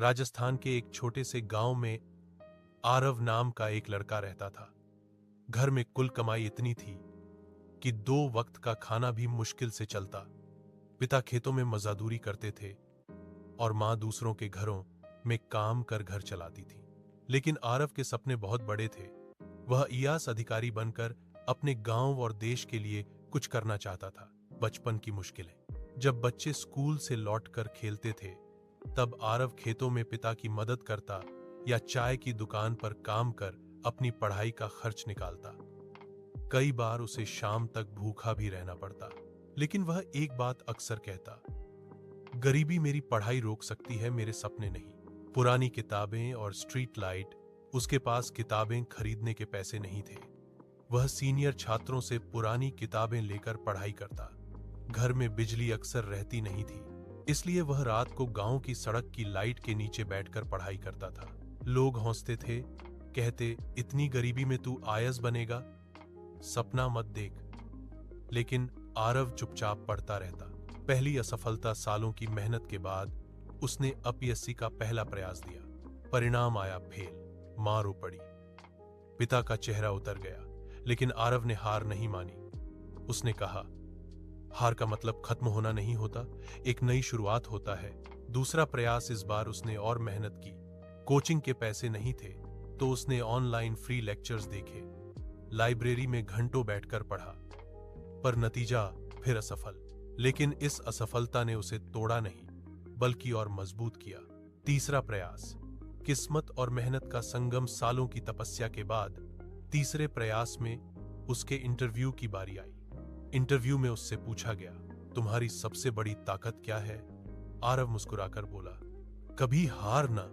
राजस्थान के एक छोटे से गांव में आरव नाम का एक लड़का रहता था। घर में कुल कमाई इतनी थी कि 2 वक्त का खाना भी मुश्किल से चलता। पिता खेतों में मजदूरी करते थे और मां दूसरों के घरों में काम कर घर चलाती थी। लेकिन आरव के सपने बहुत बड़े थे। वह आईएएस अधिकारी बनकर अपने गांव और देश के लिए कुछ करना चाहता था। बचपन की मुश्किलें। जब बच्चे स्कूल से लौटकर खेलते थे, तब आरव खेतों में पिता की मदद करता या चाय की दुकान पर काम कर अपनी पढ़ाई का खर्च निकालता। कई बार उसे शाम तक भूखा भी रहना पड़ता, लेकिन वह एक बात अक्सर कहता, गरीबी मेरी पढ़ाई रोक सकती है, मेरे सपने नहीं। पुरानी किताबें और स्ट्रीट लाइट। उसके पास किताबें खरीदने के पैसे नहीं थे। वह सीनियर छात्रों से पुरानी किताबें लेकर पढ़ाई करता। घर में बिजली अक्सर रहती नहीं थी, इसलिए वह रात को गांव की सड़क की लाइट के नीचे बैठकर पढ़ाई करता था। लोग हंसते थे, कहते, इतनी गरीबी में तू आईएएस बनेगा, सपना मत देख। लेकिन आरव चुपचाप पढ़ता रहता। पहली असफलता सालों की मेहनत के बाद उसने यूपीएससी का पहला प्रयास दिया। परिणाम आया फेल। मां रो पड़ी। पिता का चेहरा उतर गया, लेकिन आरव ने हार नहीं मानी। उसने कहा, हार का मतलब खत्म होना नहीं होता, एक नई शुरुआत होता है। दूसरा प्रयास। इस बार उसने और मेहनत की। कोचिंग के पैसे नहीं थे, तो उसने ऑनलाइन फ्री लेक्चर्स देखे, लाइब्रेरी में घंटों बैठकर पढ़ा। पर नतीजा फिर असफल। लेकिन इस असफलता ने उसे तोड़ा नहीं, बल्कि और मजबूत किया। तीसरा प्रयास। किस्मत और मेहनत का संगम। सालों की तपस्या के बाद तीसरे प्रयास में उसके इंटरव्यू की बारी आई। इंटरव्यू में उससे पूछा गया, तुम्हारी सबसे बड़ी ताकत क्या है? आरव मुस्कुराकर बोला, कभी हार ना।